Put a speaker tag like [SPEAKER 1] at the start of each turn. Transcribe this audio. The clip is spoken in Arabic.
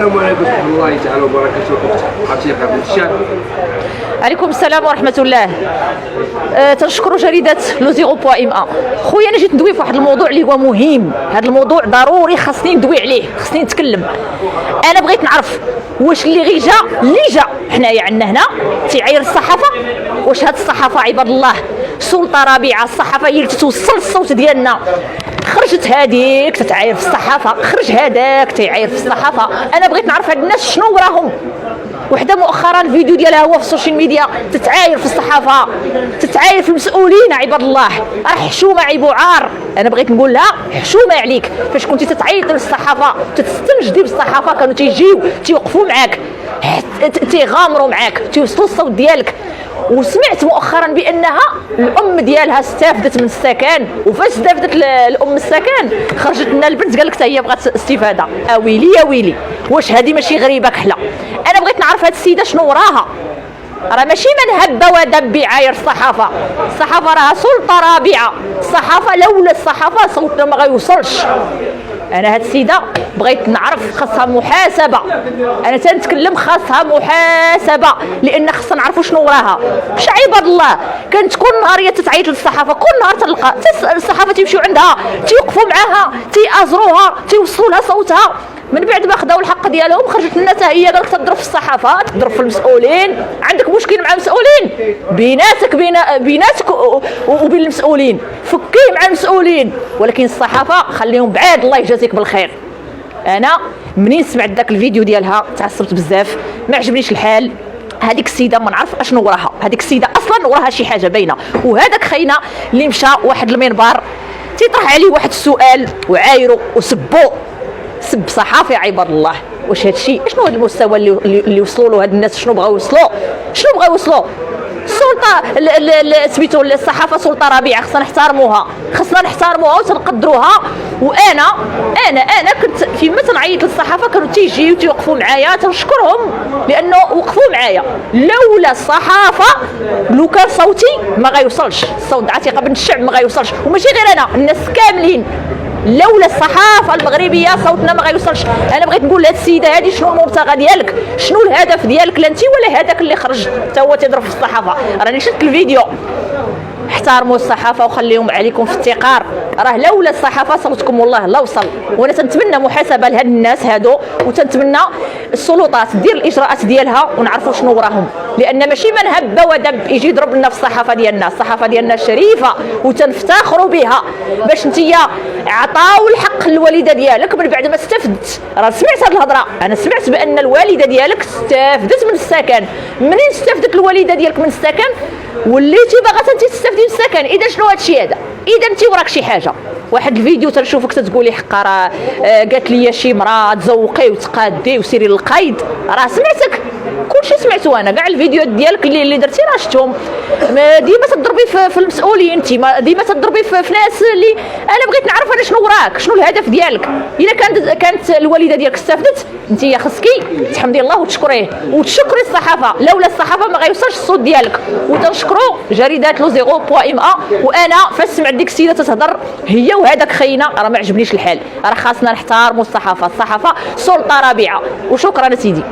[SPEAKER 1] السلام عليكم ورحمة الله تعالى وبركاته. عتيقة بنت الشعب.
[SPEAKER 2] عليكم السلام ورحمة الله. تنشكروا جريدة لو زيرو بوا ام ان. خويا انا جيت ندوي في واحد الموضوع اللي هو مهم، هذا الموضوع ضروري خاصني ندوي عليه، خاصني نتكلم. انا بغيت نعرف واش اللي جا حنايا عندنا هنا تيعاير الصحافة؟ واش هاد الصحافة عباد الله سلطة رابعة؟ الصحافة هي اللي تتوصل الصوت ديالنا. خرجت هذيك تتعاير في الصحافة، خرج هذاك تيعاير في الصحافة. انا بغيت نعرف هاد الناس شنو وراهم. وحده مؤخرا الفيديو ديالها هو في السوشيال ميديا تتعاير في الصحافه، تتعاير في المسؤولين. عباد الله راه حشومه عيب وعار. انا بغيت نقول لها حشومه عليك فاش كنتي تتعيطي للصحافه تتستنجدي بالصحافه، كانوا تيجيو تيوقفوا معاك، تيغامروا معاك، تيوصلوا الصوت ديالك. وسمعت مؤخرا بانها الام ديالها استفدت من السكن، وفاش استفدت الام السكن خرجت لنا البنت قال لك حتى هي بغات استفاده. اويلي يا ويلي، واش هذه ماشي غريبه كحله؟ انا بغيت نعرف هاد السيده شنو وراها. راه ماشي من هب ودب يعاير الصحافه، الصحافه راها سلطه رابعه. الصحافه لولا الصحافه صوتنا ما غيوصلش. انا هاد السيده بغيت نعرف خاصها محاسبه. انا تنتكلم خاصها محاسبه لان خاصنا نعرفوا شنو وراها. مش عباد الله كانت كل نهار هي تتعيط للصحافه، كل نهار تلقى الصحافه تيمشيو عندها تيوقفوا معاها تيأزروها تيوصلوا لها صوتها. من بعد ما خداو الحق ديالهم خرجت لنا حتى هي قالك تضرب في الصحافه، تضرب في المسؤولين. عندك مشكل مع المسؤولين بيناتك وبين المسؤولين، فكيه مع المسؤولين، ولكن الصحافه خليهم بعاد. الله يجازيك بالخير. انا منين سمعت داك الفيديو ديالها تعصبت بزاف، ما عجبنيش الحال. هذيك السيده ما نعرف اشنو وراها، هذيك السيده اصلا وراها شي حاجه باينه. وهذاك خينا اللي مشى واحد المنبر تيطرح عليه واحد السؤال وعايرو وسبو، سب صحافي. عباد الله واش هذا الشيء؟ شنو هذا المستوى اللي وصلوا له هاد الناس؟ شنو بغاو يوصلوا؟ السلطه سميتو الصحافه سلطه رابعه، خصنا نحترموها وتنقدروها. وانا كنت فيما تنعيط للصحافه كانوا تيجيو تيوقفوا معايا، تنشكرهم لانه وقفوا معايا. لولا الصحافه لو كان صوتي ما غيوصلش، الصوت عتيقه بنت الشعب ما غيوصلش. وماشي غير انا، الناس كاملين. لولا الصحافه المغربيه صوتنا ما غيوصلش. انا بغيت نقول لهاد السيده هذه شنو المبتغى ديالك، شنو الهدف ديالك؟ لا انت ولا هذاك اللي خرج حتى هو تضرب في الصحافه. راني شفت الفيديو. احترموا الصحافه وخليهم عليكم في التقار. راه لولا الصحافه صوتكم والله لا وصل. وانا تنتمنى محاسبه لهاد الناس هادو، وتنتمنى السلطات دير الاجراءات ديالها ونعرفوا شنو وراهم. لان ماشي من هب ودب يجي يضرب لنا في الصحافه ديالنا. الصحافه ديالنا شريفه وتنفتخروا بها. باش انتيا عطاو الحق للوالده ديالك من بعد ما استفدت. راه سمعت هاد الهضره، انا سمعت بان الوالده ديالك استفدت من السكن. منين استفدت الوالده ديالك من السكن وليتي باغا انت تستافدي من السكن؟ اذا شنو هادشي هذا؟ اذا انت وراك شي حاجه. واحد الفيديو تنشوفك تتقولي حقا راه قالت لي شي مراه تزوقي وتقادي وسيري للقايد. راه سمعتك كلشي سمعتو انا، كاع الفيديوهات ديالك اللي درتي راه شفتهم. ديما تضربي في المسؤولين، انت ديما تضربي في ناس اللي انا بغيت نعرف انا شنو وراك، شنو الهدف ديالك. اذا كانت الوالده ديالك استفدت انت خصكي تحمدي الله وتشكريه وتشكري الصحافه. لولا الصحافه ما غيوصلش الصوت ديالك. وتنشكروا جريده لو زيرو بوا ام ان. وانا فاش سمعت ديك السيده تتهضر هي وهذاك خينا راه ما عجبنيش الحال. راه خاصنا نحترموا الصحافه، الصحافه سلطه رابعه. وشكرا سيدي.